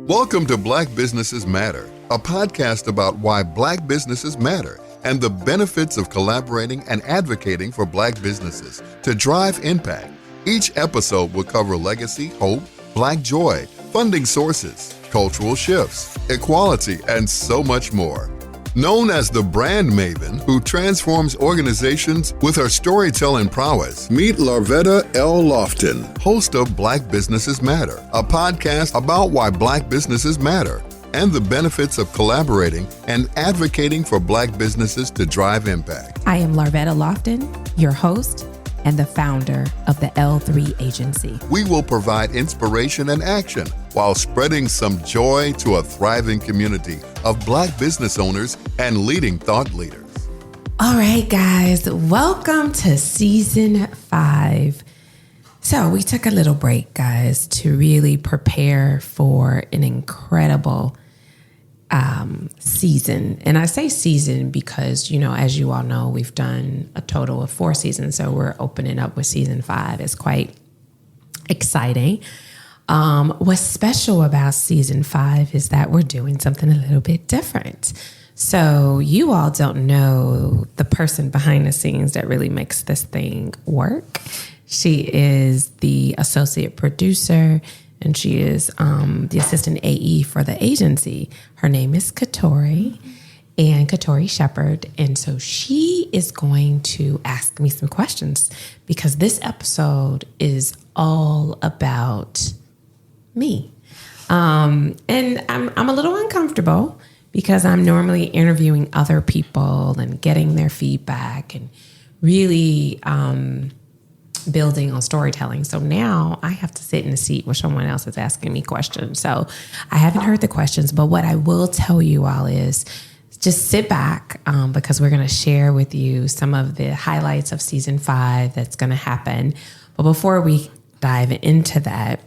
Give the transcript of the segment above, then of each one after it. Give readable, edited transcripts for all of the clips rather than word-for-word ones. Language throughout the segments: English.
Welcome to Black Businesses Matter, a podcast about why Black businesses matter and the benefits of collaborating and advocating for Black businesses to drive impact. Each episode will cover legacy, hope, Black joy, funding sources, cultural shifts, equality, and so much more. Known as the brand maven who transforms organizations with her storytelling prowess, meet Larvetta L. Loftin, host of Black Businesses Matter, a podcast about why Black businesses matter and the benefits of collaborating and advocating for Black businesses to drive impact. I am Larvetta Loftin, your host and the founder of the L3 Agency. We will provide inspiration and action while spreading some joy to a thriving community of Black business owners and leading thought leaders. All right, guys, welcome to season 5. So we took a little break, guys, to really prepare for an incredible season. And I say season because, as you all know, we've done a total of 4 seasons. So we're opening up with season 5. It's quite exciting. What's special about season 5 is that we're doing something a little bit different. So you all don't know the person behind the scenes that really makes this thing work. She is the associate producer and she is the assistant AE for the agency. Her name is Katori Shepherd. And so she is going to ask me some questions because this episode is all about me. And I'm a little uncomfortable because I'm normally interviewing other people and getting their feedback and really building on storytelling. So now I have to sit in the seat where someone else is asking me questions. So I haven't heard the questions, but what I will tell you all is just sit back because we're going to share with you some of the highlights of season 5 that's going to happen. But before we dive into that,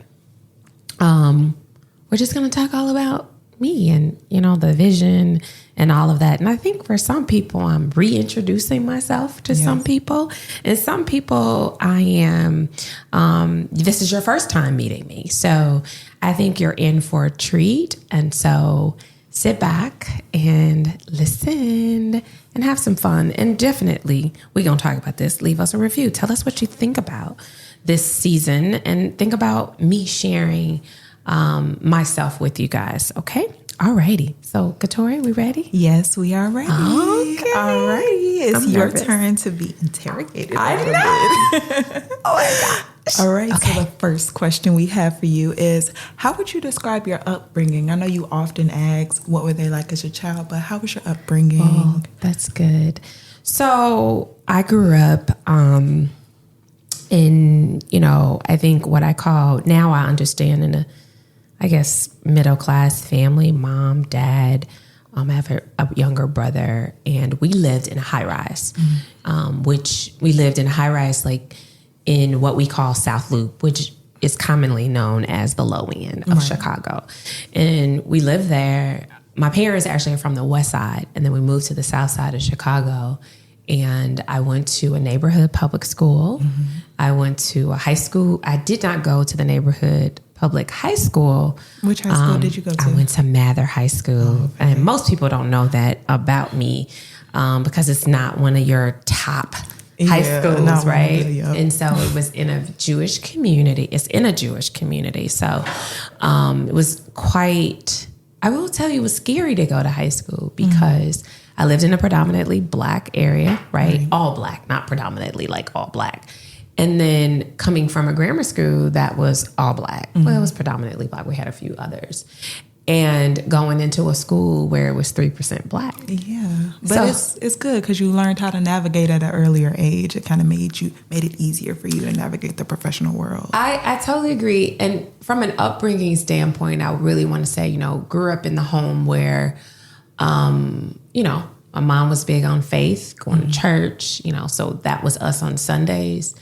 we're just going to talk all about me and, the vision and all of that. And I think for some people, I'm reintroducing myself to some people. And some people I am, this is your first time meeting me. So I think you're in for a treat. And so sit back and listen and have some fun. And definitely, we're going to talk about this. Leave us a review. Tell us what you think about this season and think about me sharing myself with you guys. Okay. All righty. So Katori, we ready? Yes, we are ready. Okay. All righty. It's your nervous. turn to be interrogated. I know. Oh my gosh. All right. Okay. So the first question we have for you is, how would you describe your upbringing? I know you often ask, what were they like as a child, but how was your upbringing? Oh, that's good. So I grew up in, I think what I call, now I understand in a, middle class family, mom, dad. I have a younger brother, and we lived in a high rise, which we lived in a high rise, like in what we call South Loop, which is commonly known as the low end of Chicago. And we lived there. My parents actually are from the west side, and then we moved to the south side of Chicago. And I went to a neighborhood public school. I went to a high school. I did not go to the neighborhood public high school. Which high school did you go to? I went to Mather High School. Okay. And most people don't know that about me because it's not one of your top high schools, right? And so it was in a Jewish community. It's in a Jewish community. So it was quite, I will tell you, it was scary to go to high school because I lived in a predominantly Black area, right? All Black, not predominantly like all Black. And then coming from a grammar school that was all Black. Well, it was predominantly Black. We had a few others. And going into a school where it was 3% Black. Yeah. But it's good because you learned how to navigate at an earlier age. It kind of made it easier for you to navigate the professional world. I totally agree. And from an upbringing standpoint, I really want to say, grew up in the home where, my mom was big on faith, going to church, so that was us on Sundays.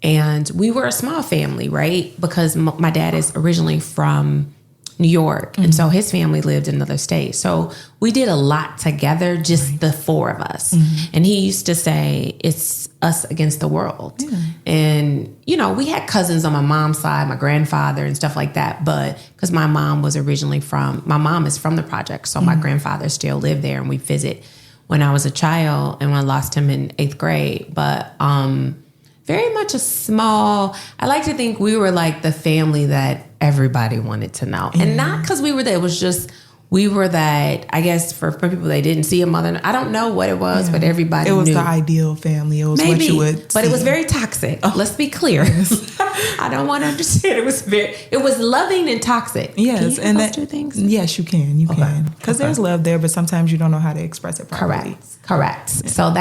And we were a small family, right? Because my dad is originally from New York. And so his family lived in another state. So we did a lot together, just the four of us. And he used to say, it's us against the world. And, you know, we had cousins on my mom's side, my grandfather and stuff like that. But because my mom is from the project. So my grandfather still lived there and we visit when I was a child and when I lost him in 8th grade. But very much I like to think we were like the family that everybody wanted to know. And not because we were there, it was just, we were that, I guess for people they didn't see a mother. I don't know what it was, but everybody knew. It was the ideal family. It was what you would But see. it was very toxic. Let's be clear. I don't want to understand. It was loving and toxic. Yes. Can you have those two things? Yes, you can. You can. Because there's love there, but sometimes you don't know how to express it properly. Correct. Yeah. So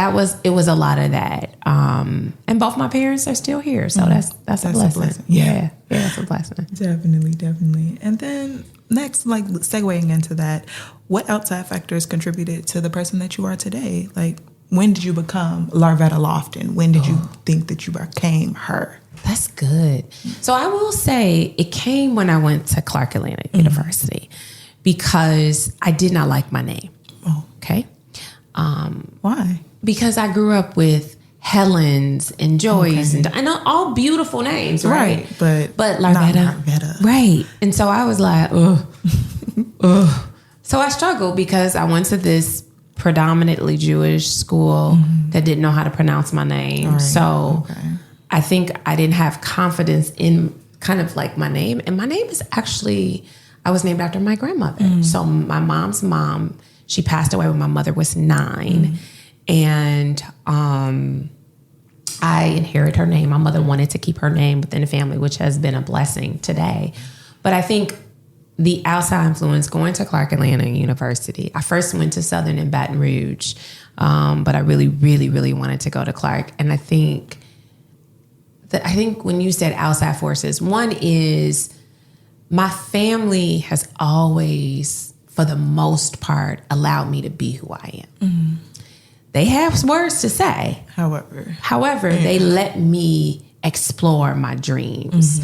it was a lot of that. And both my parents are still here. So that's a blessing. Yeah, that's a blessing. Definitely. And then next, like segueing into that, what outside factors contributed to the person that you are today? Like, when did you become Larvetta Loftin? When did you think that you became her? That's good. So I will say it came when I went to Clark Atlanta University because I did not like my name. Oh. Okay. Why? Because I grew up with Helens and Joyce and all beautiful names, right? But Larvetta. Right. And so I was like, ugh. So I struggled because I went to this predominantly Jewish school that didn't know how to pronounce my name. Right. So I think I didn't have confidence in kind of like my name. And my name is actually, I was named after my grandmother. So my mom's mom, she passed away when my mother was 9. And I inherited her name. My mother wanted to keep her name within the family, which has been a blessing today. But I think the outside influence, going to Clark Atlanta University, I first went to Southern in Baton Rouge, but I really, really, really wanted to go to Clark. And I think when you said outside forces, one is my family has always, for the most part, allowed me to be who I am. They have words to say. However, they let me explore my dreams.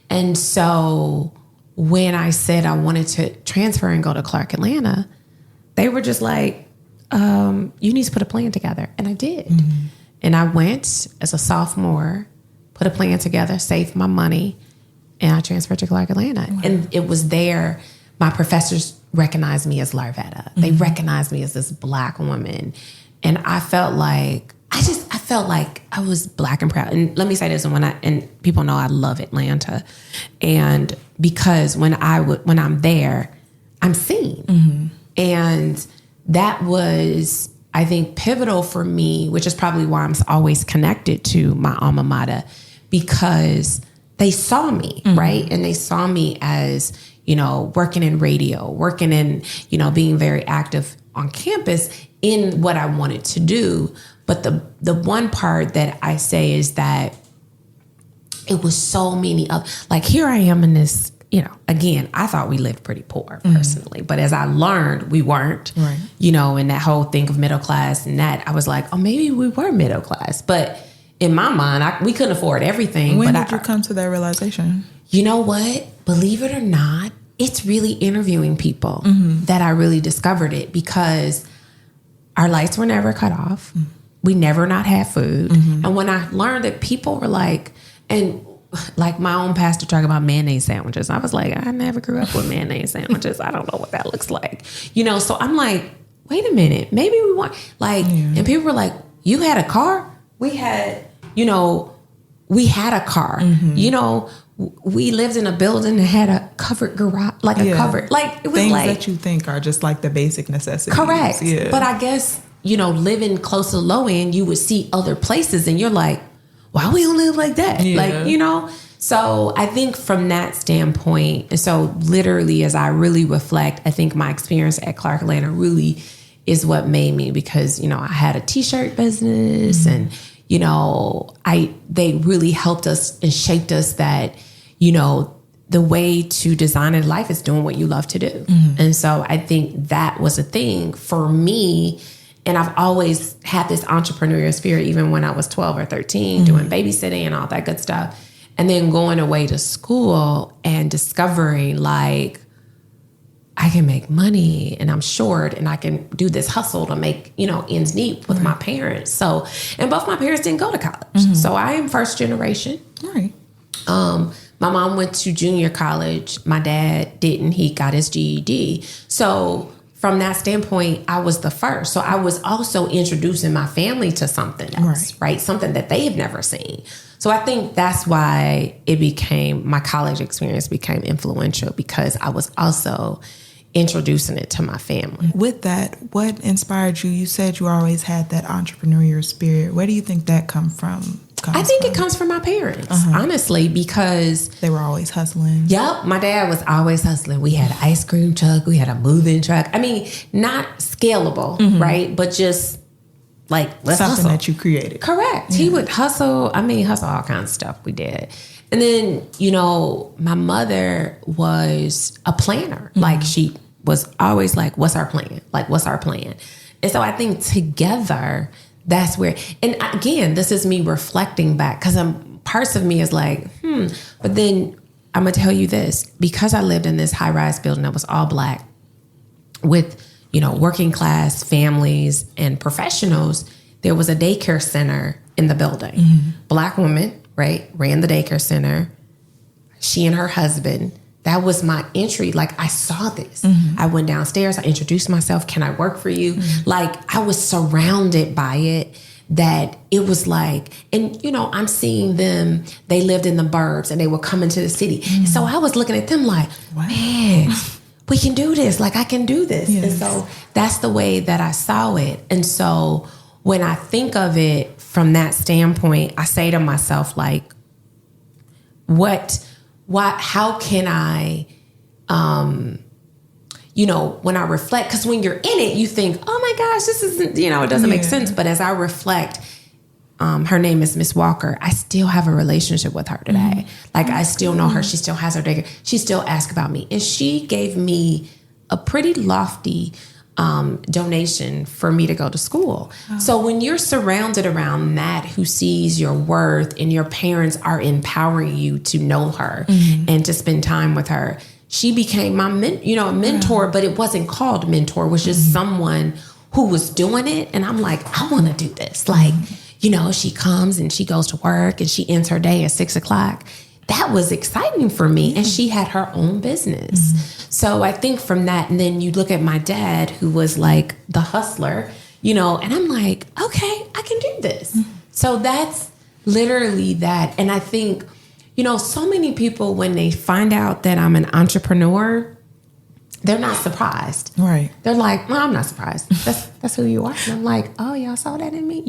And so when I said I wanted to transfer and go to Clark Atlanta, they were just like, you need to put a plan together. And I did. And I went as a sophomore, put a plan together, saved my money, and I transferred to Clark Atlanta. Wow. And it was there, my professors recognized me as Larvetta. They recognized me as this Black woman. And I felt like I was Black and proud. And let me say this, and people know I love Atlanta. And because when I'm there, I'm seen. And that was, I think, pivotal for me, which is probably why I'm always connected to my alma mater, because they saw me, right? And they saw me as, working in radio, working in, being very active on campus in what I wanted to do. But the one part that I say is that it was so many like, here I am in this, again, I thought we lived pretty poor personally, but as I learned, we weren't, right. And that whole thing of middle class and that, I was like, oh, maybe we were middle class. But in my mind, we couldn't afford everything. When did you come to that realization? You know what? Believe it or not, it's really interviewing people that I really discovered it, because our lights were never cut off. We never not had food. And when I learned that people were like, and like my own pastor talking about mayonnaise sandwiches, I was like, I never grew up with mayonnaise sandwiches. I don't know what that looks like. So I'm like, wait a minute, maybe we want and people were like, you had a car? We had a car. We lived in a building that had a covered garage, a covered, it was things that you think are just like the basic necessities. Correct. Yeah. But I guess, living close to the low end, you would see other places and you're like, why we don't live like that? Yeah. So I think from that standpoint, and so literally as I really reflect, I think my experience at Clark Atlanta really is what made me, because, I had a t-shirt business and, they really helped us and shaped us that, the way to design a life is doing what you love to do. And so I think that was a thing for me. And I've always had this entrepreneurial spirit, even when I was 12 or 13, doing babysitting and all that good stuff. And then going away to school and discovering I can make money and I'm short and I can do this hustle to make, ends meet with my parents. So, and both my parents didn't go to college. So I am first generation. Right. My mom went to junior college. My dad didn't. He got his GED. So from that standpoint, I was the first. So I was also introducing my family to something else, right? Something that they have never seen. So I think that's why my college experience became influential, because I was also introducing it to my family. With that, what inspired you? You said you always had that entrepreneurial spirit. Where do you think that comes from? I think it comes from my parents, honestly, because they were always hustling. Yep. My dad was always hustling. We had an ice cream truck. We had a moving truck. I mean, not scalable, right? But just like, let's something hustle. that you created. Correct. Yeah. He would hustle. Hustle all kinds of stuff we did. And then, my mother was a planner. Like, she was always like, what's our plan? Like, what's our plan? And so I think together, that's where, and again, this is me reflecting back, because parts of me is like, but then I'm going to tell you this, because I lived in this high-rise building that was all Black with, working class families and professionals, there was a daycare center in the building. Black woman, right, ran the daycare center. She and her husband. That was my entry. Like, I saw this. I went downstairs. I introduced myself. Can I work for you? Like, I was surrounded by it, that it was like, and, I'm seeing them. They lived in the burbs and they were coming to the city. So I was looking at them like, man, we can do this. Like, I can do this. Yes. And so that's the way that I saw it. And so when I think of it from that standpoint, I say to myself, like, how can I, when I reflect, because when you're in it, you think, oh my gosh, this isn't, it doesn't make sense. But as I reflect, her name is Miss Walker. I still have a relationship with her today. Like, I still know her. She still has her daycare. She still asks about me. And she gave me a pretty lofty donation for me to go to school. So when you're surrounded around that, who sees your worth, and your parents are empowering you to know her and to spend time with her, she became my mentor, but it wasn't called mentor. It was just someone who was doing it. And I'm like, I want to do this. Like, she comes and she goes to work and she ends her day at 6:00. That was exciting for me. And she had her own business. So I think from that, and then you look at my dad, who was like the hustler, and I'm like, okay, I can do this. So that's literally that. And I think, so many people, when they find out that I'm an entrepreneur, they're not surprised. Right. They're like, well, I'm not surprised. That's who you are. And I'm like, oh, y'all saw that in me,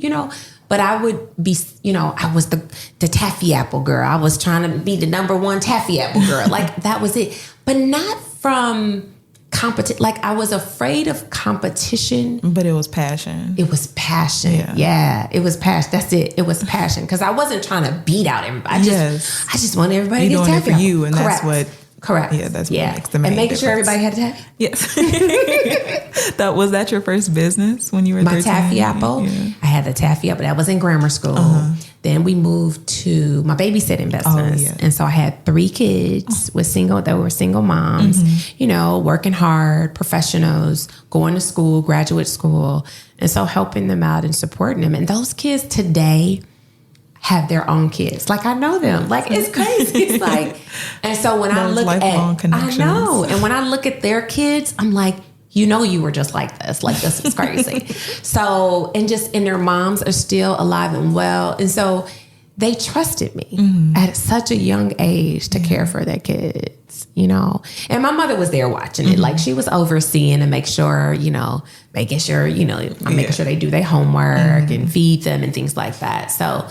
But I would be, I was the taffy apple girl. I was trying to be the #1 taffy apple girl. Like, that was it. But not from competition. Like, I was afraid of competition. But it was passion. It was passion. Yeah, it was passion. That's it. It was passion. Because I wasn't trying to beat out everybody. I just wanted everybody to get taffy apple. You, and Correct. that's what. Correct. Yeah, that's what makes the main And making difference. sure everybody had a taffy. Yes. Was that your first business when you were 13? My taffy apple. Yeah. I had the taffy apple. That was in grammar school. Then we moved to my babysitting business. And so I had 3 kids that were single moms, working hard, professionals, going to school, graduate school. And so helping them out and supporting them. And those kids today have their own kids. Like, I know them. Like, it's crazy. It's like, and so when I look at, I know. And when I look at their kids, I'm like, you were just like this. Like, this is crazy. So, and their moms are still alive and well. And so they trusted me at such a young age to care for their kids, And my mother was there watching it. Like, she was overseeing and making sure, I'm making sure they do their homework and feed them and things like that. So,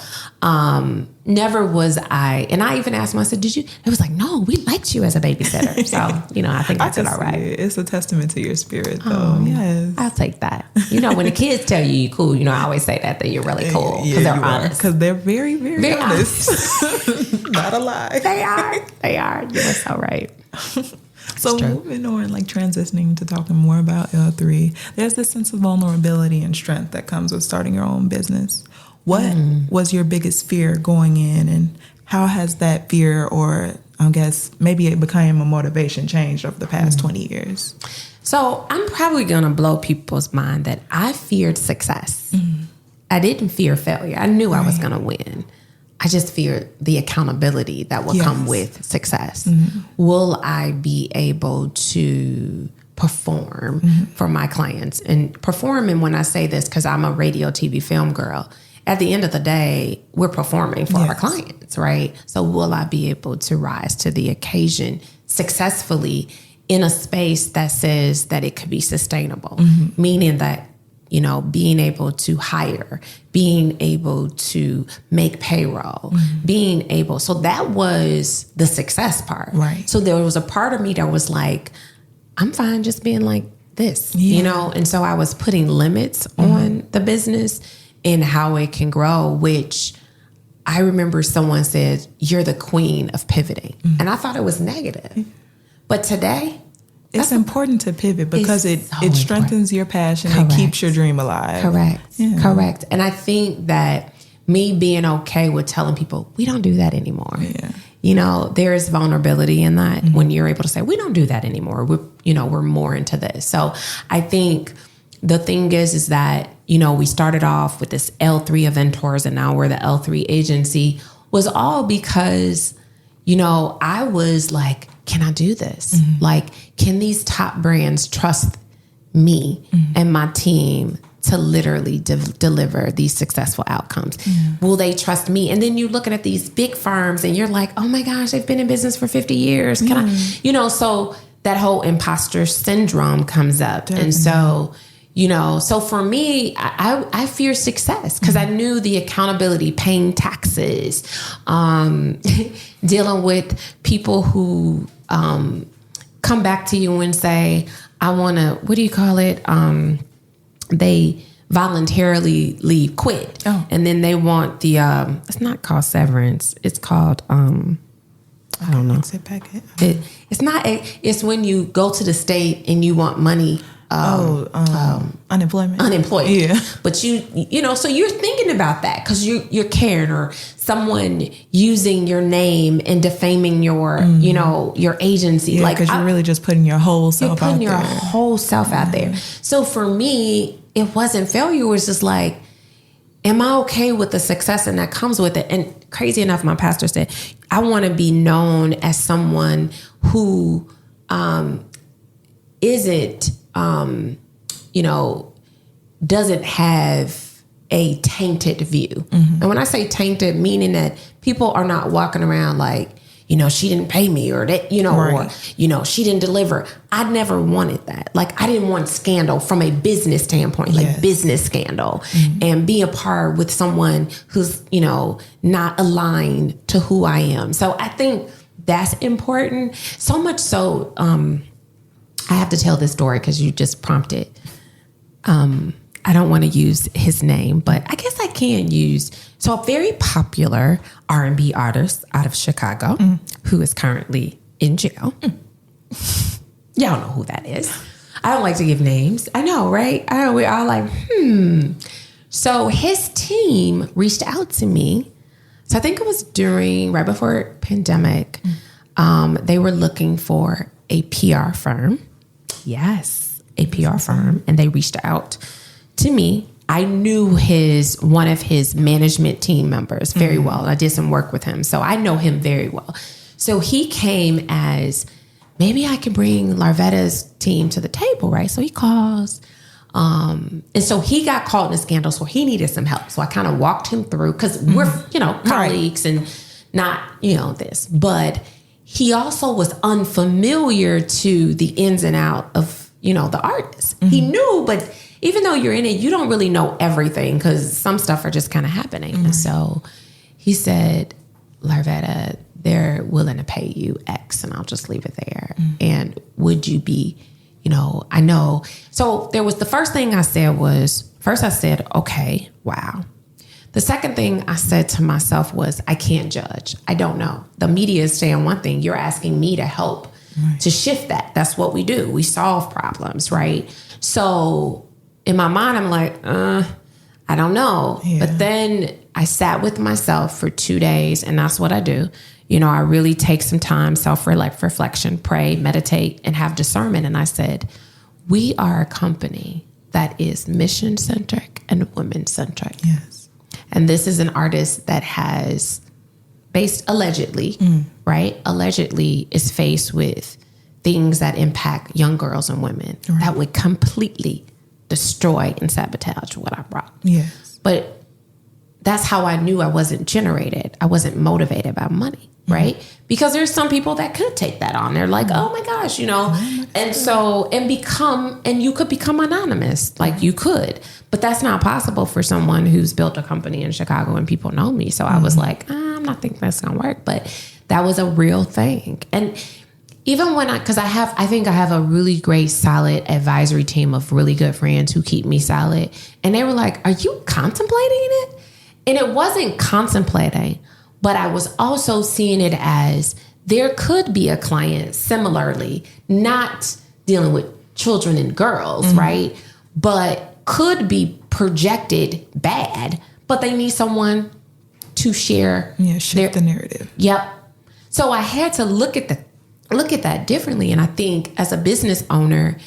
never was I, and I even asked them, I said, did you? It was like, no, we liked you as a babysitter. So, I think I did all right. It's a testament to your spirit, though. Yes. I'll take that. When the kids tell you're cool, I always say that you're really cool, because they're honest. Because they're very, very honest. Not a lie. They are. You're so right. So moving on, like transitioning to talking more about L3, there's this sense of vulnerability and strength that comes with starting your own business. What was your biggest fear going in, and how has that fear or I guess maybe it became a motivation change over the past 20 years? So I'm probably going to blow people's mind that I feared success. I didn't fear failure. I knew I was going to win. I just feared the accountability that will come with success. Will I be able to perform for my clients? And perform, and when I say this, because I'm a radio, TV, film girl, at the end of the day, we're performing for our clients, right? So will I be able to rise to the occasion successfully in a space that says that it could be sustainable? Meaning that, you know, being able to hire, being able to make payroll, being able, so that was the success part. Right. So there was a part of me that was like, I'm fine just being like this, you know? And so I was putting limits on the business and how it can grow, which I remember someone said, you're the queen of pivoting. And I thought it was negative. But today, it's important to pivot because it strengthens your passion. Correct. It keeps your dream alive. Correct. And I think that me being okay with telling people, we don't do that anymore. You know, there is vulnerability in that when you're able to say, we don't do that anymore. We're more into this. So I think the thing is that, you know, we started off with this L3 Eventors and now we're the L3 agency, was all because, you know, I was like, can I do this? Like, can these top brands trust me and my team to literally deliver these successful outcomes? Will they trust me? And then you're looking at these big firms and you're like, oh my gosh, they've been in business for 50 years. Can I, you know, so that whole imposter syndrome comes up. And so, you know, so for me, I fear success because I knew the accountability, paying taxes, dealing with people who come back to you and say, I want to, what do you call it? They voluntarily quit. And then they want the, it's not called severance. It's called, I don't know. Exit packet. It's not, it's when you go to the state and you want money. Unemployment. Yeah. But you know, so you're thinking about that because you're caring, or someone using your name and defaming your, you know, your agency. Yeah, like, because you're really just putting your whole self out there. You're putting your whole self out there. So for me, it wasn't failure. It was just like, am I okay with the success and that comes with it? And crazy enough, my pastor said, I want to be known as someone who isn't, you know, doesn't have a tainted view. And when I say tainted, meaning that people are not walking around like, you know, she didn't pay me, or that, you know, or, you know, she didn't deliver. I never wanted that. Like, I didn't want scandal from a business standpoint, like business scandal, and be a part with someone who's, you know, not aligned to who I am. So I think that's important. So much so, I have to tell this story because you just prompted. I don't want to use his name, but I guess I can use. So a very popular R&B artist out of Chicago who is currently in jail. Y'all know who that is. I don't like to give names. I know, right? We're all like, So his team reached out to me. So I think it was right before pandemic. They were looking for a PR firm. Yes, a PR firm. And they reached out to me. I knew one of his management team members very well. I did some work with him, so I know him very well. So he came as, maybe I can bring Larvetta's team to the table, right? So he calls. And so he got caught in a scandal, so he needed some help. So I kind of walked him through, because we're, you know, colleagues and not, you know, this. But he also was unfamiliar to the ins and out of, you know, the artist. He knew, but even though you're in it, you don't really know everything because some stuff are just kind of happening. And so he said, Larvetta, they're willing to pay you X, and I'll just leave it there. And would you be, you know, I know. So there was, the first thing I said was, okay, wow. The second thing I said to myself was, I can't judge. I don't know. The media is saying one thing. You're asking me to help to shift that. That's what we do. We solve problems, right? So in my mind, I'm like, I don't know. Yeah. But then I sat with myself for 2 days, and that's what I do. I really take some time, self-reflection, pray, meditate, and have discernment. And I said, we are a company that is mission-centric and women-centric. Yes. And this is an artist that has, based allegedly, right? Allegedly is faced with things that impact young girls and women that would completely destroy and sabotage what I brought. Yes. But that's how I knew I wasn't motivated by money, right? Because there's some people that could take that on. They're like, oh my gosh, and you could become anonymous, like you could, but that's not possible for someone who's built a company in Chicago and people know me. So I was like, I'm not thinking that's gonna work, but that was a real thing. And even when I think I have a really great, solid advisory team of really good friends who keep me solid. And they were like, are you contemplating it? And it wasn't contemplating, but I was also seeing it as there could be a client similarly, not dealing with children and girls, right? But could be projected bad, but they need someone to share. Yeah, shift the narrative. Yep. So I had to look at that differently. And I think as a business owner,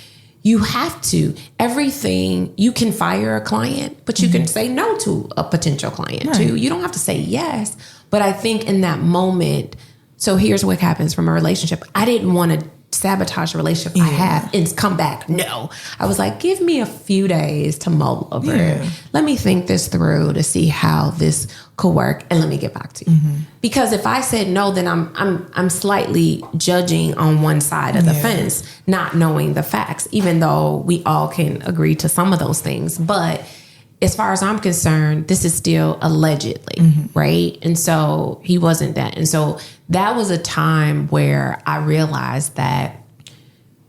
you have to, everything, you can fire a client, but you can say no to a potential client too. You don't have to say yes. But I think in that moment, so here's what happens from a relationship. I didn't want to sabotage a relationship I have and come back. No, I was like, give me a few days to mull over it. Let me think this through to see how this could work, and let me get back to you. Because if I said no, then I'm slightly judging on one side of the fence, not knowing the facts, even though we all can agree to some of those things. But as far as I'm concerned, this is still allegedly, right? And so he wasn't that. And so that was a time where I realized that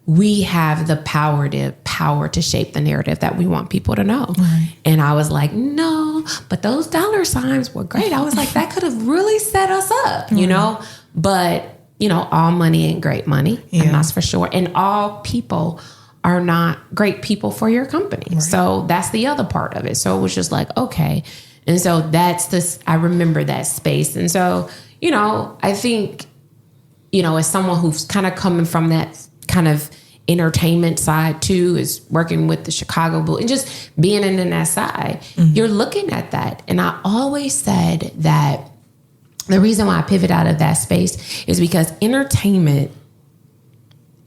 we have the power to shape the narrative that we want people to know. And I was like, no, but those dollar signs were great. I was like, that could have really set us up, you know? But, all money ain't great money, and that's for sure. And all people are not great people for your company. So that's the other part of it. So it was just like, okay. And so I remember that space. And so, I think, as someone who's kind of coming from that kind of entertainment side too, is working with the Chicago Bull and just being in that side, you're looking at that. And I always said that the reason why I pivot out of that space is because entertainment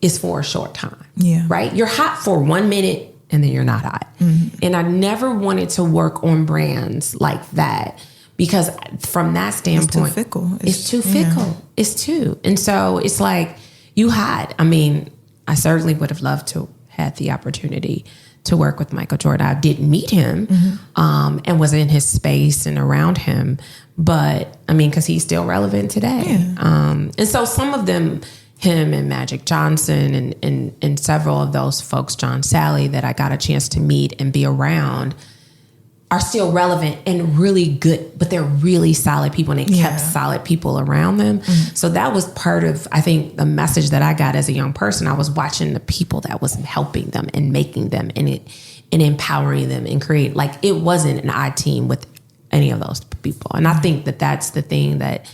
is for a short time. Right? You're hot for 1 minute and then you're not hot. And I never wanted to work on brands like that because from that standpoint, it's too fickle. It's too fickle. It's too. And so it's like you hide. I mean, I certainly would have loved to have the opportunity to work with Michael Jordan. I didn't meet him and was in his space and around him. But I mean, because he's still relevant today. And so some of them, him and Magic Johnson and several of those folks, John Sally, that I got a chance to meet and be around, are still relevant and really good, but they're really solid people, and they kept solid people around them. So that was part of, I think, the message that I got as a young person. I was watching the people that was helping them and making them and empowering them and create, like, it wasn't an I team with any of those people. And I think that that's the thing that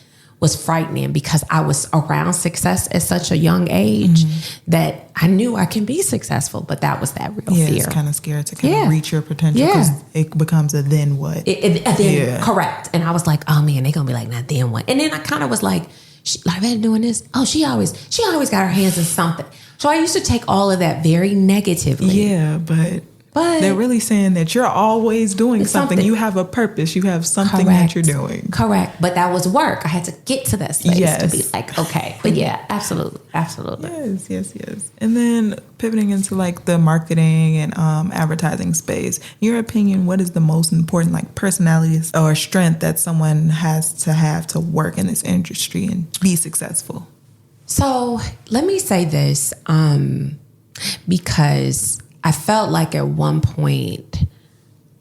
was frightening, because I was around success at such a young age that I knew I can be successful, but that was that real fear. It's kind of scary to kind of reach your potential, because it becomes a then what? Correct. And I was like, oh man, they're going to be like, now then what? And then I kind of was like, Larvetta doing this? Oh, she always got her hands in something. So I used to take all of that very negatively. Yeah, but they're really saying that you're always doing something. You have a purpose. You have something that you're doing. Correct. But that was work. I had to get to that space to be like, okay. But yeah, absolutely. Absolutely. Yes. And then pivoting into like the marketing and advertising space, in your opinion, what is the most important like personalities or strength that someone has to have to work in this industry and be successful? So let me say this, because I felt like at one point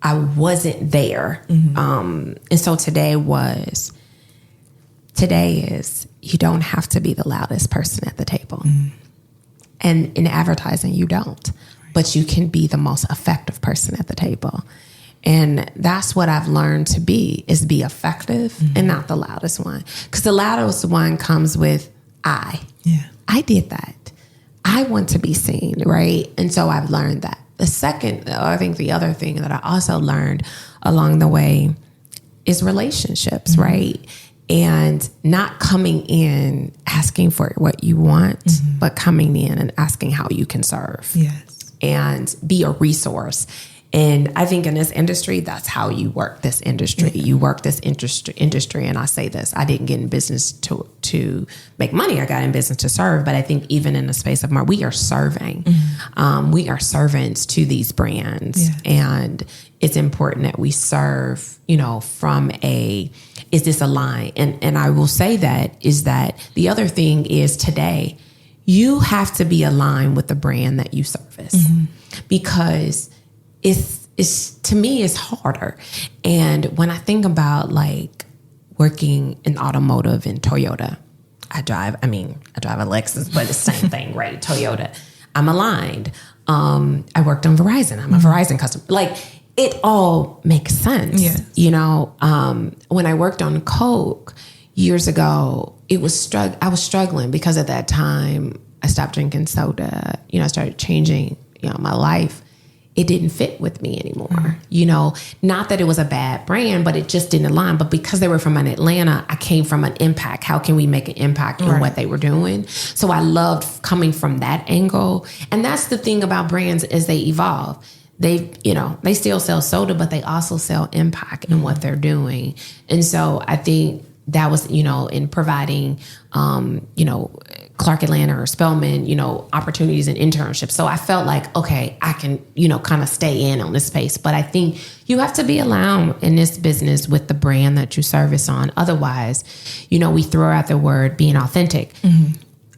I wasn't there. And so today is you don't have to be the loudest person at the table. And in advertising, you don't. But you can be the most effective person at the table. And that's what I've learned to be effective and not the loudest one. Because the loudest one comes with I did that. I want to be seen, right? And so I've learned that. The second, I think the other thing that I also learned along the way is relationships, right? And not coming in asking for what you want, but coming in and asking how you can serve. Yes. And be a resource. And I think in this industry, that's how you work this industry. You work this industry. And I say this, I didn't get in business to make money. I got in business to serve. But I think even in the space of we are serving. We are servants to these brands. And it's important that we serve, from is this aligned? And I will say that the other thing is today, you have to be aligned with the brand that you service. Because it's to me, it's harder. And when I think about working in automotive in Toyota, I drive a Lexus, but it's the same thing, right? Toyota. I'm aligned. I worked on Verizon. I'm a Verizon customer. It all makes sense. Yes. When I worked on Coke years ago, I was struggling because at that time I stopped drinking soda. I started changing, my life. It didn't fit with me anymore. Not that it was a bad brand, but it just didn't align. But because they were from Atlanta, I came from an impact. How can we make an impact in what they were doing? So I loved coming from that angle. And that's the thing about brands as they evolve. They still sell soda, but they also sell impact in what they're doing. And so I think that was, in providing, Clark Atlanta or Spelman, opportunities and internships. So I felt like, okay, I can, kind of stay in on this space. But I think you have to be allowed in this business with the brand that you service on. Otherwise, we throw out the word being authentic.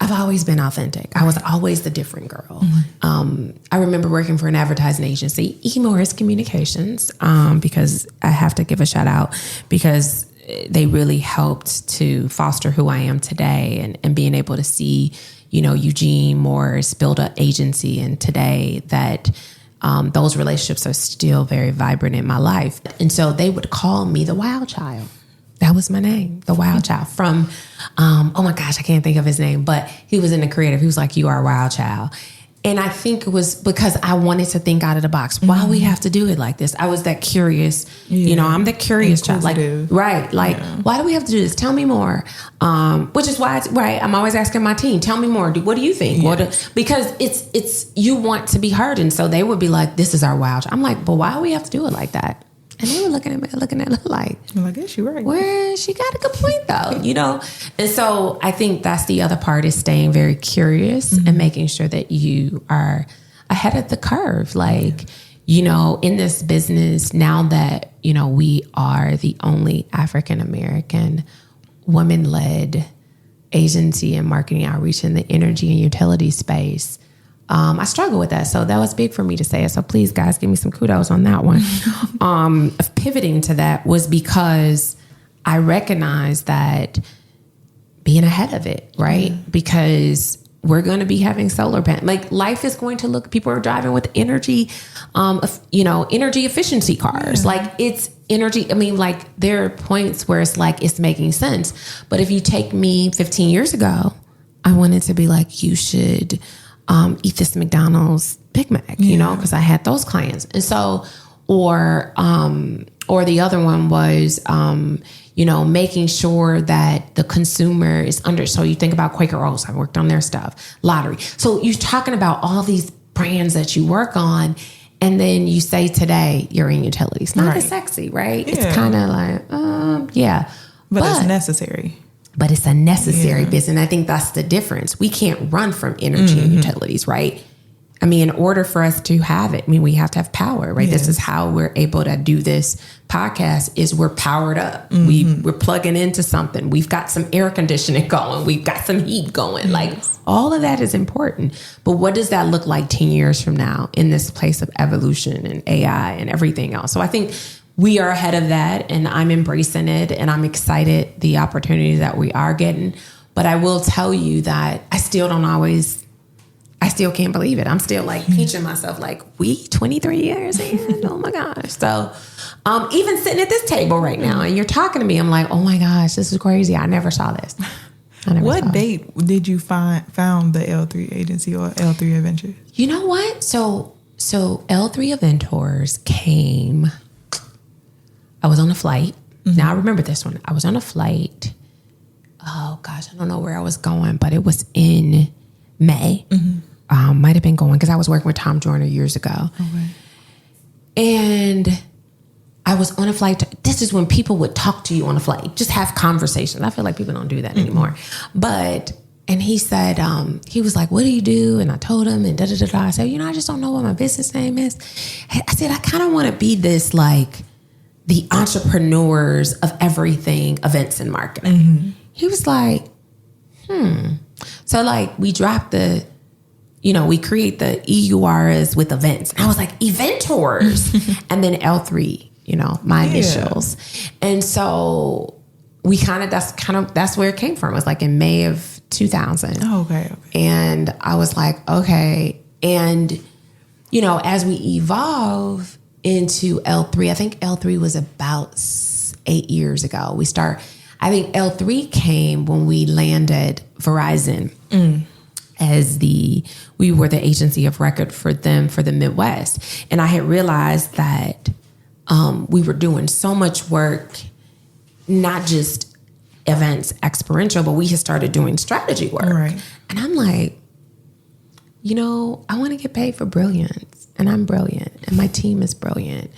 I've always been authentic. I was always the different girl. I remember working for an advertising agency, E. Morris Communications, because I have to give a shout out because they really helped to foster who I am today and being able to see, Eugene Morris build an agency and today that those relationships are still very vibrant in my life. And so they would call me the wild child. That was my name, the wild child from, oh my gosh, I can't think of his name, but he was in the creative. He was like, you are a wild child. And I think it was because I wanted to think out of the box. Why we have to do it like this? I was that curious, I'm the curious child. Why do we have to do this? Tell me more. Which is why I'm always asking my team, tell me more. What do you think? Because it's you want to be heard. And so they would be like, this is our wild child. I'm like, but why do we have to do it like that? And they were looking at me like, I'm like, yeah, she's right. Well, she got a good point though, And so I think that's the other part is staying very curious and making sure that you are ahead of the curve. In this business now that, we are the only African-American women-led agency and marketing outreach in the energy and utility space. I struggle with that. So that was big for me to say it. So please, guys, give me some kudos on that one. Pivoting to that was because I recognized that being ahead of it, right? Because we're going to be having solar panels. Life is going to look, people are driving with energy, energy efficiency cars. It's energy. There are points where it's making sense. But if you take me 15 years ago, I wanted to be like, you should eat this McDonald's Big Mac, because I had those clients. And so, or the other one was, making sure that the consumer is under. So you think about Quaker Oats, I worked on their stuff, lottery. So you're talking about all these brands that you work on. And then you say today you're in utilities. Not as sexy, right? Yeah. It's kind of like, But it's necessary. But it's a necessary business. And I think that's the difference. We can't run from energy and utilities, right? In order for us to have it, we have to have power, right? Yes. This is how we're able to do this podcast is we're powered up. We're plugging into something. We've got some air conditioning going. We've got some heat going. All of that is important. But what does that look like 10 years from now in this place of evolution and AI and everything else? So I think we are ahead of that and I'm embracing it and I'm excited the opportunities that we are getting. But I will tell you that I still can't believe it. I'm still pinching myself we 23 years in. Oh my gosh. So Even sitting at this table right now and you're talking to me, I'm like, oh my gosh, this is crazy. I never saw this. What date did you found the L3 agency or L3 Adventures? You know what? So L3 Adventures came, I was on a flight. Now I remember this one. I was on a flight. Oh gosh, I don't know where I was going, but it was in May. Might have been going because I was working with Tom Joyner years ago. Okay. And I was on a flight. This is when people would talk to you on a flight, just have conversations. I feel like people don't do that anymore. And he said, he was like, what do you do? And I told him and da-da-da-da. I said, I just don't know what my business name is. I said, I kind of want to be this, like, the entrepreneurs of everything, events and marketing. He was like, So, like, we dropped we create the EURs with events. And I was like, eventors. And then L3. My initials. And so that's where it came from. It was like in May of 2000. Oh, okay. And I was like, okay. And, as we evolve into L3, I think L3 was about 8 years ago. I think L3 came when we landed Verizon as we were the agency of record for them for the Midwest. And I had realized that we were doing so much work, not just events experiential, but we had started doing strategy work. Right. And I'm like, I want to get paid for brilliance, and I'm brilliant, and my team is brilliant.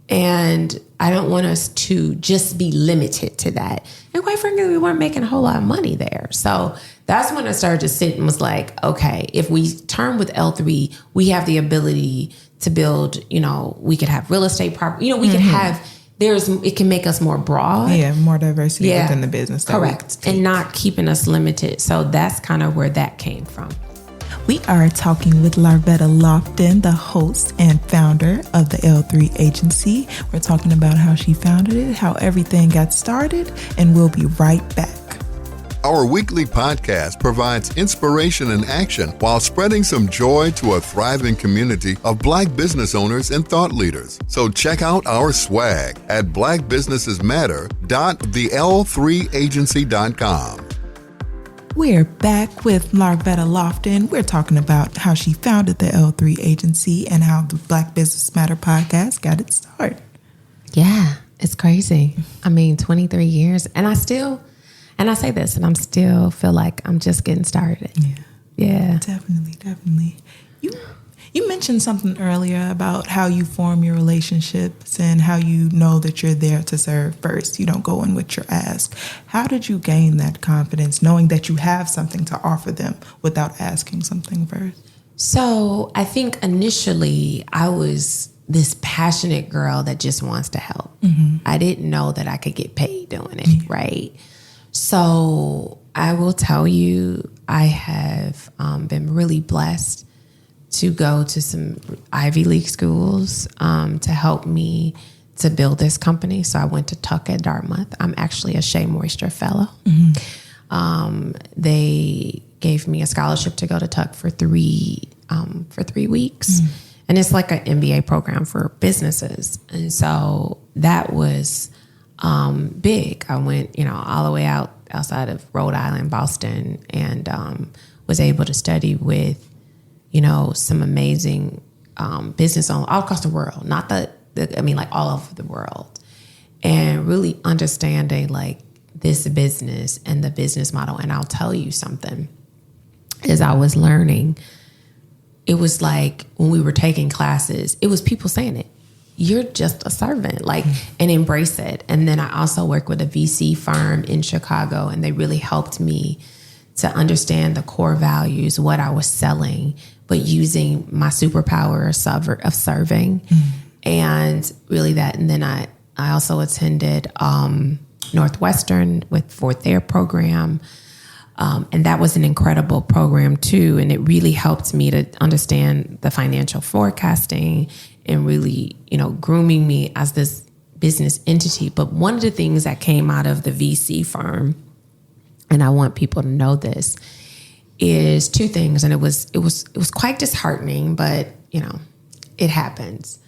And I don't want us to just be limited to that. And quite frankly, we weren't making a whole lot of money there. So that's when I started to sit and was like, okay, if we turn with L3, we have the ability to build, we could have real estate property, we could have, it can make us more broad. Yeah, more diversity within the business. Correct. And not keeping us limited. So that's kind of where that came from. We are talking with Larvetta Loftin, the host and founder of the L3 agency. We're talking about how she founded it, how everything got started, and we'll be right back. Our weekly podcast provides inspiration and action while spreading some joy to a thriving community of Black business owners and thought leaders. So check out our swag at blackbusinessesmatter.thetl3agency.com. We're back with Larvetta Loftin. We're talking about how she founded the L3 agency and how the Black Business Matter podcast got its start. Yeah, it's crazy. 23 years. And I say this, and I'm still feel like I'm just getting started. Yeah. Definitely. You mentioned something earlier about how you form your relationships and how you know that you're there to serve first. You don't go in with your ask. How did you gain that confidence, knowing that you have something to offer them without asking something first? So I think initially I was this passionate girl that just wants to help. I didn't know that I could get paid doing it, right? So I will tell you, I have been really blessed to go to some Ivy League schools to help me to build this company. So I went to Tuck at Dartmouth. I'm actually a Shea Moisture Fellow. They gave me a scholarship to go to Tuck for 3 weeks. And it's like an MBA program for businesses. And so that was big. I went, all the way outside of Rhode Island, Boston, and was able to study with, some amazing business owners all across the world, not all over the world, and really understanding like this business and the business model. And I'll tell you something, as I was learning, it was like when we were taking classes, it was people saying it. You're just a servant, and embrace it. And then I also work with a VC firm in Chicago, and they really helped me to understand the core values, what I was selling, but using my superpower of serving, and really that. And then I also attended Northwestern for their program. And that was an incredible program too. And it really helped me to understand the financial forecasting and really, grooming me as this business entity. But one of the things that came out of the VC firm, and I want people to know this, is 2 things. And it was quite disheartening, but it happens.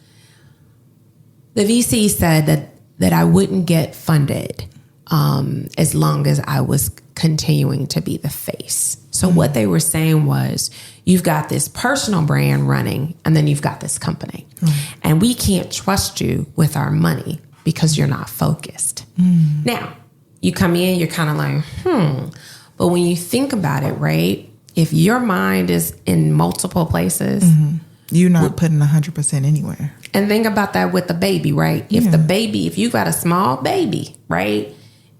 The VC said that I wouldn't get funded as long as I was continuing to be the face. So what they were saying was, you've got this personal brand running, and then you've got this company. And we can't trust you with our money because you're not focused. Now, you come in, you're kind of like, But when you think about it, right, if your mind is in multiple places, you're not putting 100% anywhere. And think about that with the baby, right? If you got a small baby, right,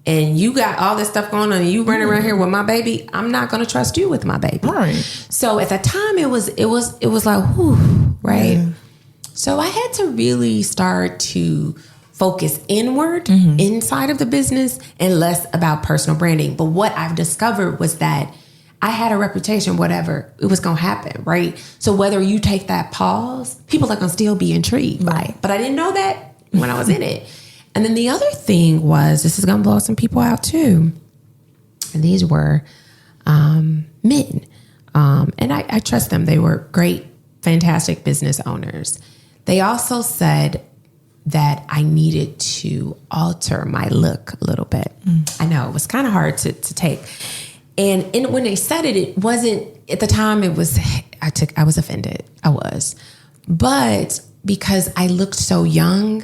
and you got all this stuff going on, and you running around here with my baby, I'm not going to trust you with my baby. Right. So at the time, it was like, whew, right? Yeah. So I had to really start to focus inward, inside of the business, and less about personal branding. But what I've discovered was that I had a reputation, whatever, it was going to happen, right? So whether you take that pause, people are going to still be intrigued by it. But I didn't know that when I was in it. And then the other thing was, this is going to blow some people out too. And these were men. And I trust them. They were great, fantastic business owners. They also said that I needed to alter my look a little bit. I know it was kind of hard to take. And when they said it, it wasn't, at the time it was, I was offended. I was. But because I looked so young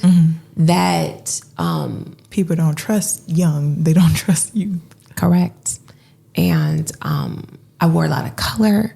that... people don't trust young. They don't trust you. Correct. And I wore a lot of color.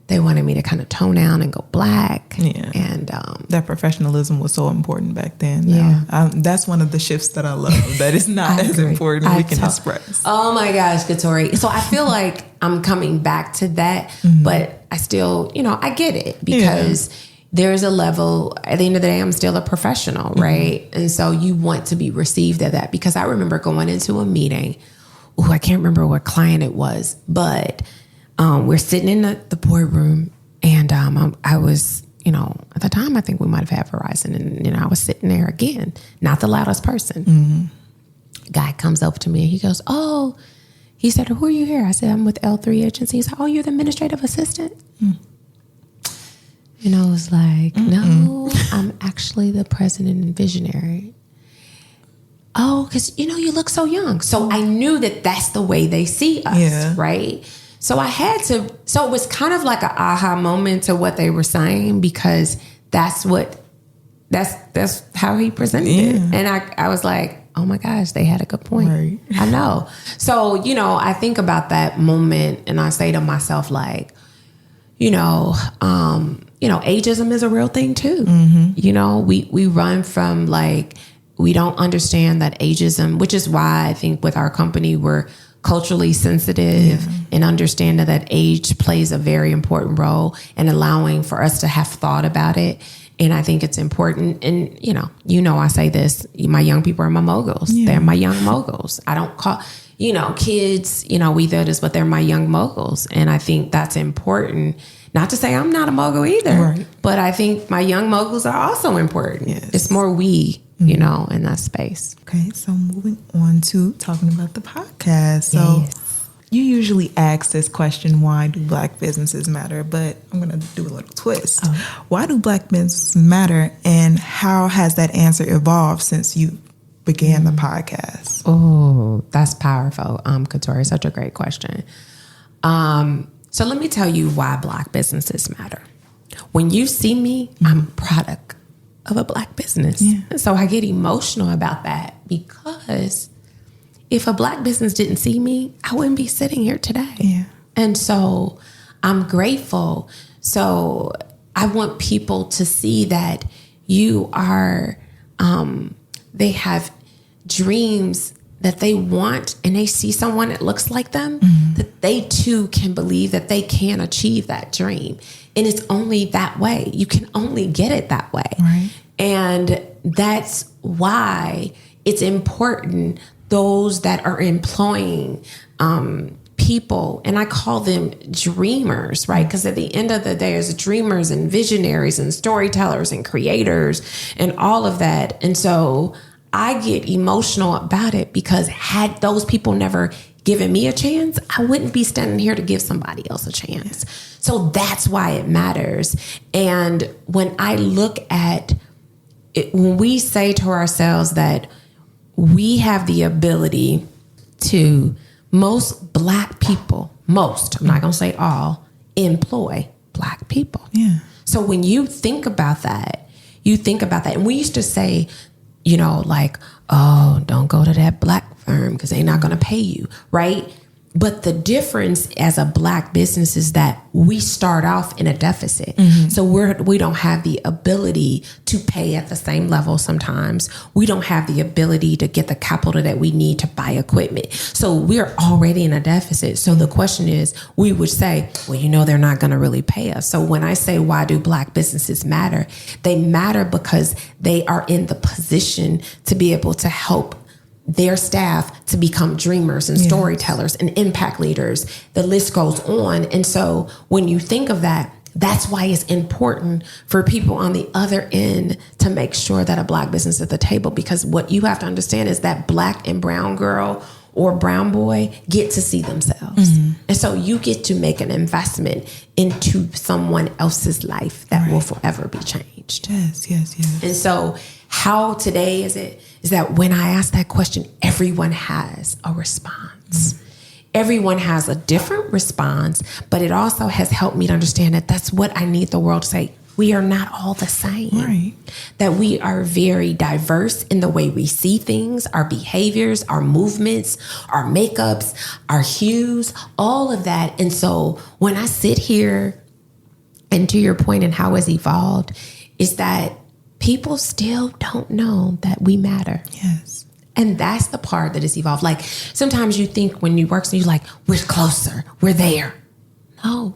They wanted me to kind of tone down and go black. Yeah. And that professionalism was so important back then. Yeah. That's one of the shifts that I love. That is not as important we can express. Oh my gosh, Katori. So I feel like I'm coming back to that, but I still, I get it because there's a level, at the end of the day, I'm still a professional, right? And so you want to be received at that, because I remember going into a meeting. I can't remember what client it was, but we're sitting in the boardroom, and I was, at the time, I think we might have had Verizon, and, I was sitting there again, not the loudest person. Guy comes up to me, and he goes, he said, who are you here? I said, I'm with L3 Agency. He said, you're the administrative assistant? And I was like, no, I'm actually the president and visionary. Oh, because, you look so young. So I knew that that's the way they see us, right? So I had to, so it was kind of like an aha moment to what they were saying, because that's how he presented it. And I was like, oh my gosh, they had a good point. Right. I know. So, I think about that moment, and I say to myself, like, ageism is a real thing too. We run from, like, we don't understand that ageism, which is why I think with our company, we're culturally sensitive and understanding that age plays a very important role in allowing for us to have thought about it. And I think it's important. And, I say this, my young people are my moguls. They're my young moguls. I don't call, kids, we do this, but they're my young moguls. And I think that's important. Not to say I'm not a mogul either, but I think my young moguls are also important. It's more we, in that space. Okay, so moving on to talking about the podcast. So you usually ask this question, why do Black businesses matter? But I'm going to do a little twist. Why do Black businesses matter, and how has that answer evolved since you began the podcast? Oh, that's powerful, Katori. Such a great question. So let me tell you why Black businesses matter. When you see me, I'm a product of a Black business. And so I get emotional about that, because if a Black business didn't see me, I wouldn't be sitting here today. And so I'm grateful. So I want people to see that you are, they have dreams that they want, and they see someone that looks like them, that they too can believe that they can achieve that dream. And it's only that way. You can only get it that way. Right. And that's why it's important, those that are employing people, and I call them dreamers, right? Because at the end of the day, there's dreamers and visionaries and storytellers and creators and all of that. And so I get emotional about it, because had those people never given me a chance, I wouldn't be standing here to give somebody else a chance. So that's why it matters. And when I look at when we say to ourselves that we have the ability to, most Black people, I'm not going to say all, employ Black people. Yeah. So when you think about that, and we used to say, you know, like, oh, don't go to that Black firm because they're not going to pay you, right? But the difference as a Black business is that we start off in a deficit. So we don't have the ability to pay at the same level sometimes. We don't have the ability to get the capital that we need to buy equipment. So we're already in a deficit. So the question is, we would say, well, you know, they're not going to really pay us. So when I say, why do Black businesses matter? They matter because they are in the position to be able to help their staff to become dreamers and storytellers and impact leaders. The list goes on. And so when you think of that, that's why it's important for people on the other end to make sure that a Black business is at the table, because what you have to understand is that Black and brown girl or brown boy get to see themselves. And so you get to make an investment into someone else's life that will forever be changed. Yes. And so how today is that when I ask that question, everyone has a response. Everyone has a different response, but it also has helped me to understand that that's what I need the world to say. We are not all the same. Right. That we are very diverse in the way we see things, our behaviors, our movements, our makeups, our hues, all of that. And so when I sit here, and to your point and how it's evolved, is that people still don't know that we matter. Yes. And that's the part that is evolved. Like sometimes you think when you work, so you're like, we're closer, we're there. No,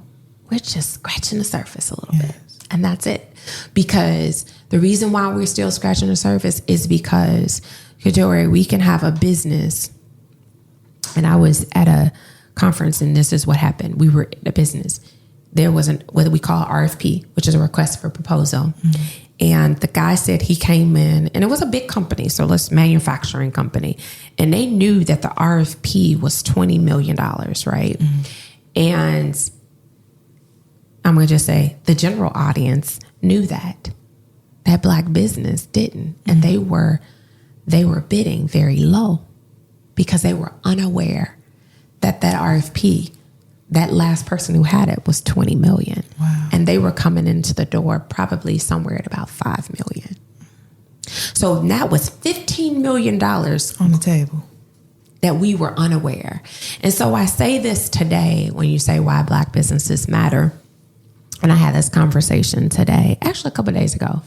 we're just scratching the surface a little bit. And that's it. Because the reason why we're still scratching the surface is because, Kadori, we can have a business. And I was at a conference and this is what happened. We were in a business. There was what we call RFP, which is a request for proposal. And the guy said he came in, and it was a big company, so let's manufacturing company. And they knew that the RFP was $20 million, right? And I'm going to just say the general audience knew that Black business didn't. And they were bidding very low because they were unaware that RFP, that last person who had it, was 20 million. Wow. And they were coming into the door probably somewhere at about 5 million. So that was $15 million on the table that we were unaware. And so I say this today when you say why Black businesses matter. And I had this conversation today, actually a couple of days ago.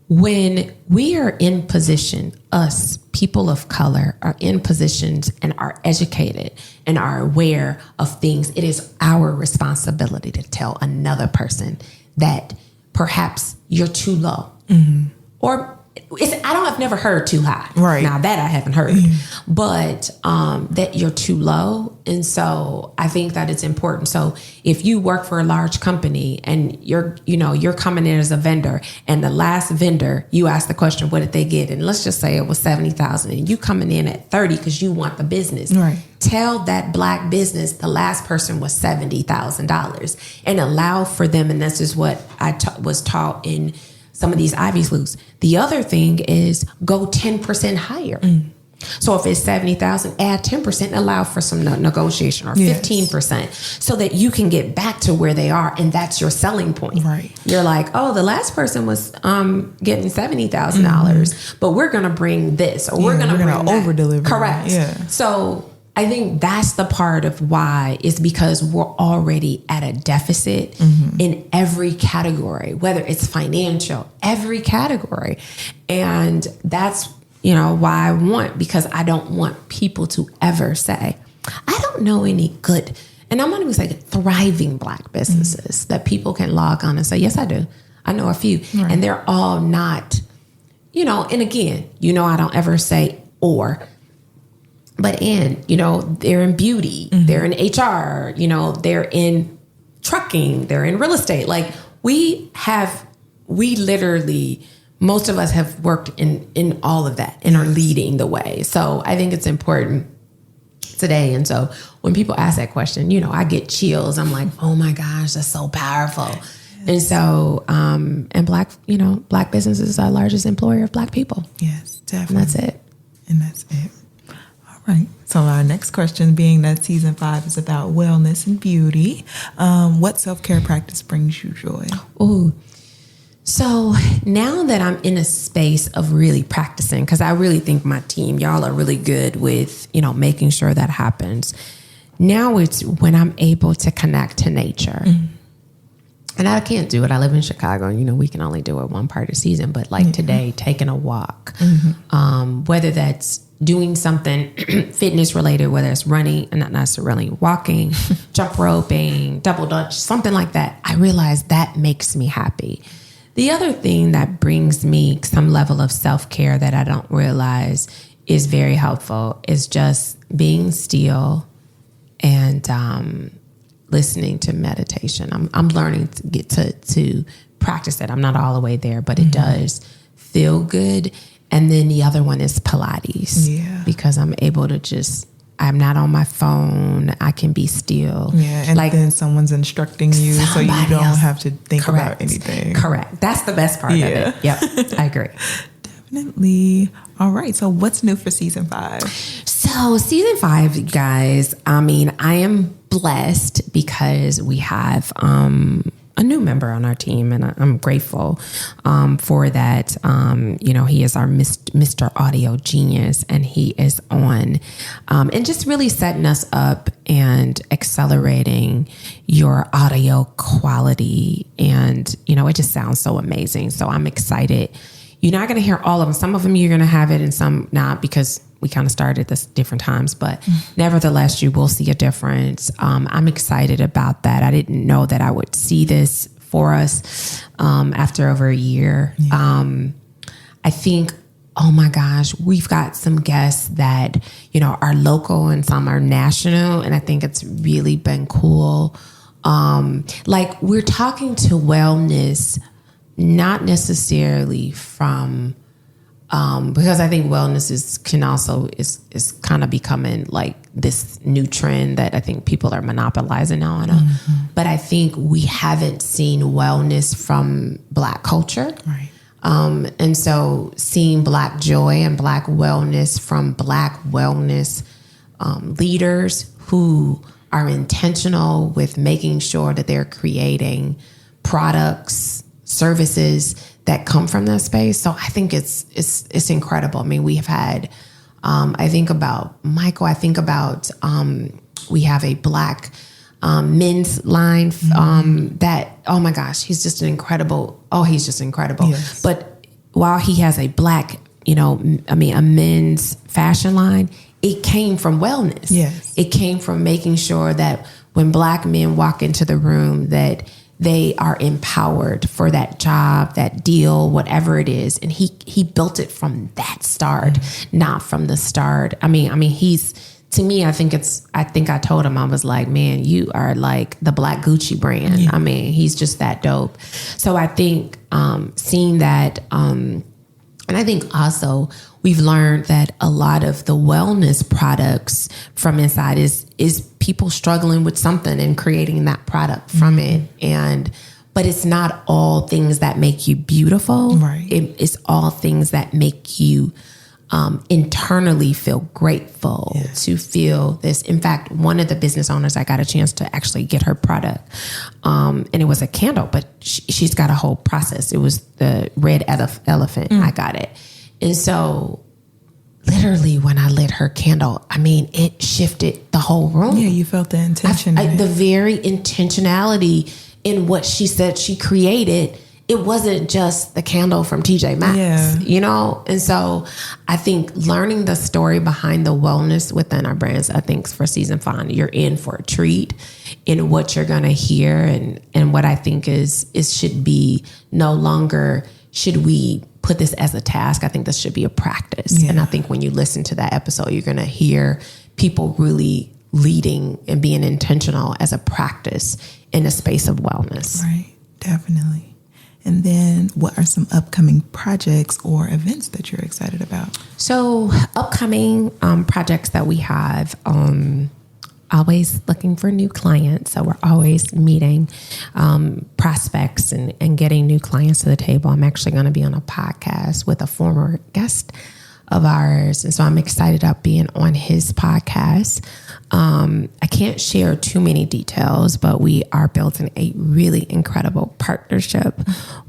When we are in position, us, people of color, are in positions and are educated and are aware of things, it is our responsibility to tell another person that perhaps you're too low. Or I've never heard too high. Right. Now that I haven't heard, but that you're too low. And so I think that it's important. So if you work for a large company and you're coming in as a vendor, and the last vendor, you ask the question, what did they get? And let's just say it was 70,000 and you coming in at 30 because you want the business. Right. Tell that Black business the last person was $70,000 and allow for them. And this is what I was taught in some of these Ivy Leagues. The other thing is go 10% higher. So if it's 70,000, add 10% and allow for some negotiation, or 15%, so that you can get back to where they are. And that's your selling point. Right. You're like, oh, the last person was getting $70,000, but we're going to bring this, or we're going to over deliver. Correct. Yeah. So I think that's the part of why, is because we're already at a deficit in every category, whether it's financial, every category. And that's, why I want, because I don't want people to ever say, I don't know any good, and I'm not even saying thriving Black businesses that people can log on and say, yes, I do. I know a few. Right. And they're all not, and again, I don't ever say or. But they're in beauty, they're in HR, they're in trucking, they're in real estate. Like we literally, most of us have worked in all of that and are leading the way. So I think it's important today. And so when people ask that question, I get chills. I'm like, oh my gosh, that's so powerful. And so, and Black businesses is our largest employer of Black people. Yes, definitely. And that's it. And that's it. All right. So our next question, being that season 5 is about wellness and beauty, what self-care practice brings you joy? Ooh. So now that I'm in a space of really practicing, because I really think my team, y'all are really good with, making sure that happens. Now it's when I'm able to connect to nature. Mm-hmm. And I can't do it. I live in Chicago, and, we can only do it one part of the season. But like today, taking a walk, whether that's doing something fitness related, whether it's running and not necessarily walking, jump roping, double dutch, something like that, I realize that makes me happy. The other thing that brings me some level of self-care that I don't realize is very helpful is just being still and listening to meditation. I'm learning to get to practice it. I'm not all the way there, but it does feel good. And then the other one is Pilates, because I'm able to I'm not on my phone. I can be still. Yeah, and then someone's instructing you, so you don't have to think about anything. Correct. That's the best part of it. Yep, I agree. Definitely. All right. So what's new for season 5? So season 5, guys, I am blessed because we have a new member on our team, and I'm grateful for that. He is our Mr. Audio Genius, and he is on and just really setting us up and accelerating your audio quality. And, it just sounds so amazing. So I'm excited. You're not going to hear all of them. Some of them you're going to have it and some not, because we kind of started this different times, but nevertheless, you will see a difference. I'm excited about that. I didn't know that I would see this for us after over a year. I think, oh my gosh, we've got some guests that, are local and some are national. And I think it's really been cool. Like we're talking to wellness, not necessarily from, because I think wellness is kind of becoming like this new trend that I think people are monopolizing on. But I think we haven't seen wellness from Black culture. Right. And so seeing Black joy and Black wellness from Black wellness leaders who are intentional with making sure that they're creating products, services that come from that space. So I think it's incredible. We have had, I think about Michael, we have a Black men's line that, oh my gosh, he's just incredible. Yes. But while he has a Black, a men's fashion line, it came from wellness. Yes. It came from making sure that when Black men walk into the room that they are empowered for that job, that deal, whatever it is. And he built it from that start, not from the start. He's, to me, I think I told him, I was like, man, you are like the Black Gucci brand. Yeah. He's just that dope. So I think seeing that, and I think also we've learned that a lot of the wellness products from inside is people struggling with something and creating that product from it. But it's not all things that make you beautiful. Right. It's all things that make you internally feel grateful to feel this. In fact, one of the business owners, I got a chance to actually get her product. And it was a candle, but she's got a whole process. It was the red elephant. I got it. And so literally when I lit her candle, it shifted the whole room. Yeah, you felt the intention. The very intentionality in what she said she created. It wasn't just the candle from TJ Maxx, And so I think learning the story behind the wellness within our brands, I think for season 5, you're in for a treat in what you're going to hear. And what I think is should be no longer should we put this as a task. I think this should be a practice. And I think when you listen to that episode, you're going to hear people really leading and being intentional as a practice in a space of wellness. Right. Definitely. And then what are some upcoming projects or events that you're excited about? So upcoming projects that we have, always looking for new clients. So we're always meeting prospects and getting new clients to the table. I'm actually going to be on a podcast with a former guest of ours. And so I'm excited about being on his podcast. I can't share too many details, but we are building a really incredible partnership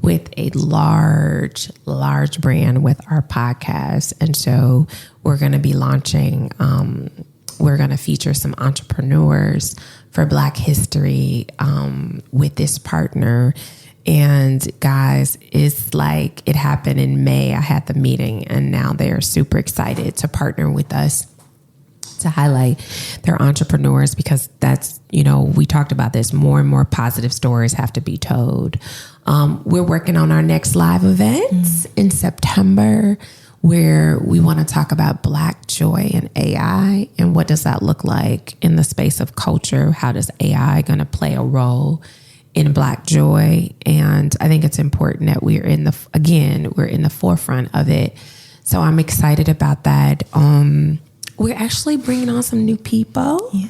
with a large brand with our podcast. And so we're going to be launching, we're going to feature some entrepreneurs for Black history with this partner. And guys, it's like it happened in May. I had the meeting and now they're super excited to partner with us to highlight their entrepreneurs, because that's, we talked about this, more and more positive stories have to be told. We're working on our next live event in September, where we want to talk about Black joy and AI and what does that look like in the space of culture? How does AI going to play a role in Black joy? And I think it's important that we're in the forefront of it. So I'm excited about that. We're actually bringing on some new people. Yeah.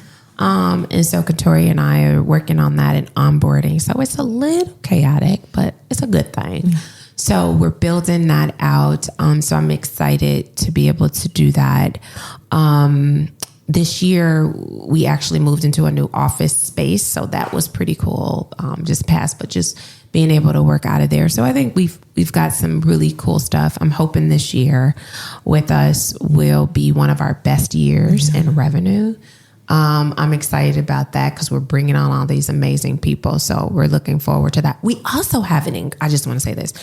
And so Katori and I are working on that and onboarding. So it's a little chaotic, but it's a good thing. Yeah. So we're building that out. So I'm excited to be able to do that. This year, we actually moved into a new office space. So that was pretty cool. Just being able to work out of there. So I think we've got some really cool stuff. I'm hoping this year with us will be one of our best years in revenue. I'm excited about that because we're bringing on all these amazing people. So we're looking forward to that. We also have I just want to say this.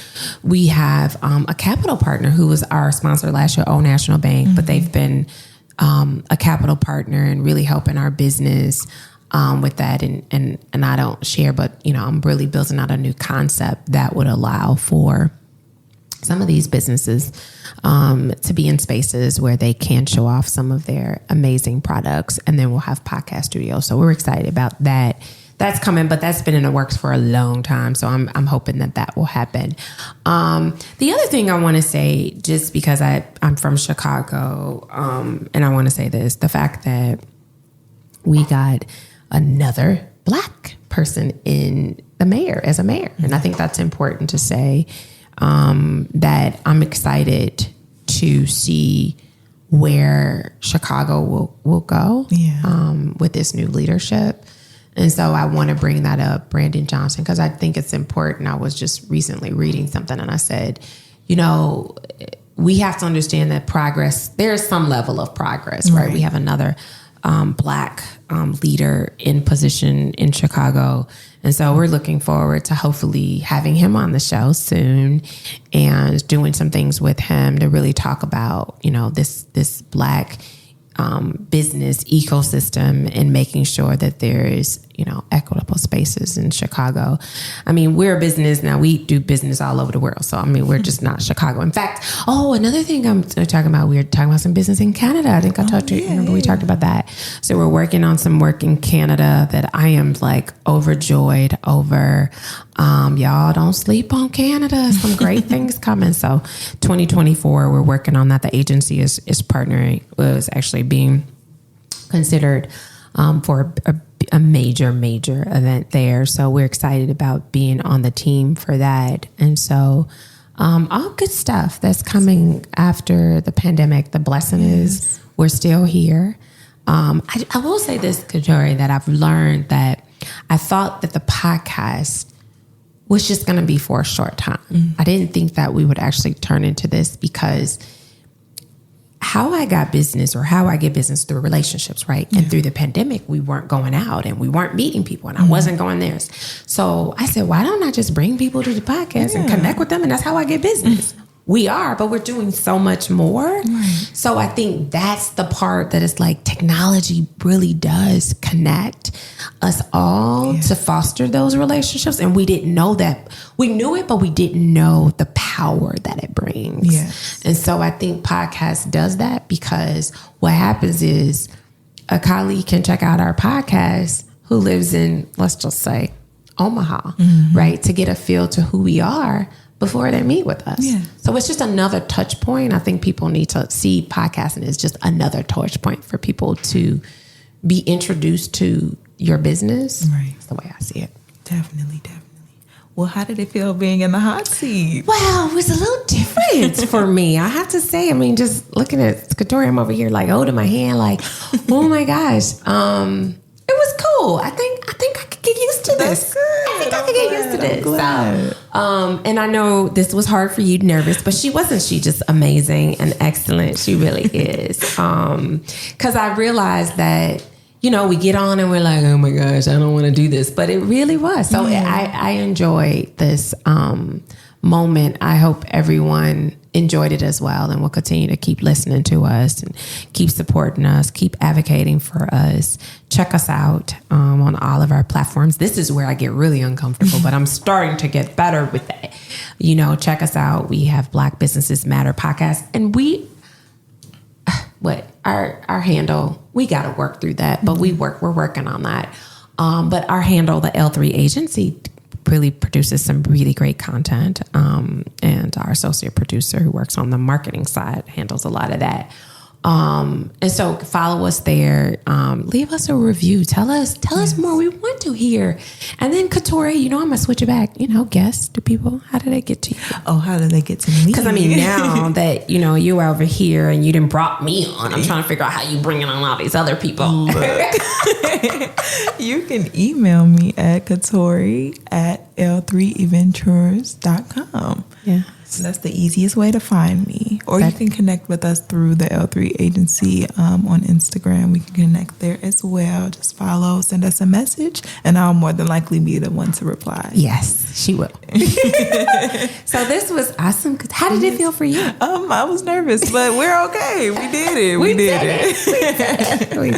We have a capital partner who was our sponsor last year, Old National Bank, but they've been a capital partner and really helping our business with that. And I don't share, but, I'm really building out a new concept that would allow for some of these businesses to be in spaces where they can show off some of their amazing products. And then we'll have podcast studios. So we're excited about that. That's coming, but that's been in the works for a long time. So I'm hoping that will happen. The other thing I want to say, just because I'm from Chicago, and I want to say this, the fact that we got another Black person in the mayor as a mayor. And I think that's important to say, that I'm excited to see where Chicago will go with this new leadership. And so I want to bring that up, Brandon Johnson, because I think it's important. I was just recently reading something and I said, we have to understand that there's some level of progress, right? We have another Black leader in position in Chicago. And so we're looking forward to hopefully having him on the show soon and doing some things with him to really talk about, this Black business ecosystem and making sure that there is, equitable spaces in Chicago. I mean, we're a business now. We do business all over the world. So, we're just not Chicago. In fact, another thing I'm talking about, we're talking about some business in Canada. I think I talked to you. Remember we talked about that. So we're working on some work in Canada that I am like overjoyed over. Y'all don't sleep on Canada. Some great things coming. So 2024, we're working on that. The agency is partnering, was actually being considered for a major event there. So we're excited about being on the team for that. And so all good stuff that's coming after the pandemic. The blessing is we're still here. I will say this, Kajori, that I've learned that I thought that the podcast was just going to be for a short time. I didn't think that we would actually turn into this, because how I got business, or how I get business, through relationships, right? And through the pandemic, we weren't going out and we weren't meeting people, and I wasn't going there. So I said, why don't I just bring people to the podcast and connect with them? And that's how I get business. We are, but we're doing so much more. Right. So I think that's the part that is like, technology really does connect us all to foster those relationships. And we didn't know that. We knew it, but we didn't know the power that it brings. Yes. And so I think podcast does that, because what happens is a colleague can check out our podcast who lives in, let's just say, Omaha, right? To get a feel to who we are before they meet with us. Yeah. So it's just another touch point. I think people need to see podcasting as just another touch point for people to be introduced to your business. Right. That's the way I see it. Definitely. Well, how did it feel being in the hot seat? Well, it was a little different for me. I have to say, I mean, just looking at Katori, I'm over here like holding my hand like, oh my gosh. It was cool. I think I could get used to this. That's good. I think I could get used to this. Glad. So, and I know this was hard for you, nervous, but she wasn't. She just amazing and excellent. She really is. Because I realized that, you know, we get on and we're like, oh my gosh, I don't want to do this. But it really was. So I enjoyed this moment. I hope everyone enjoyed it as well, and will continue to keep listening to us and keep supporting us, keep advocating for us. Check us out on all of our platforms. This is where I get really uncomfortable, but I'm starting to get better with that. You know, check us out. We have Black Businesses Matter podcast, and our handle, we got to work through that, but we're working on that. But our handle, the L3 Agency, really produces some really great content. And our associate producer who works on the marketing side handles a lot of that. And so follow us there. Leave us a review. Tell us more. We want to hear. And then Katori, you know, I'm gonna switch it back. You know, guests to people. How did they get to you? Oh, how did they get to me? Because I mean, now that you know you are over here and you didn't brought me on, I'm trying to figure out how you bringing on all these other people. You can email me at katori@l3eventures.com. Yeah. So that's the easiest way to find me. Or you can connect with us through the L3 Agency on Instagram. We can connect there as well. Just follow, send us a message, and I'll more than likely be the one to reply. Yes, she will. So this was awesome. How did it feel for you? I was nervous, but we're okay. We did it. We did it. We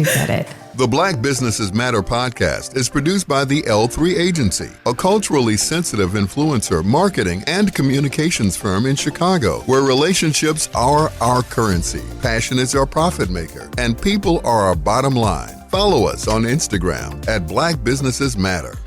said it. The Black Businesses Matter podcast is produced by the L3 Agency, a culturally sensitive influencer, marketing, and communications firm in Chicago, where relationships are our currency, passion is our profit maker, and people are our bottom line. Follow us on Instagram at Black Businesses Matter.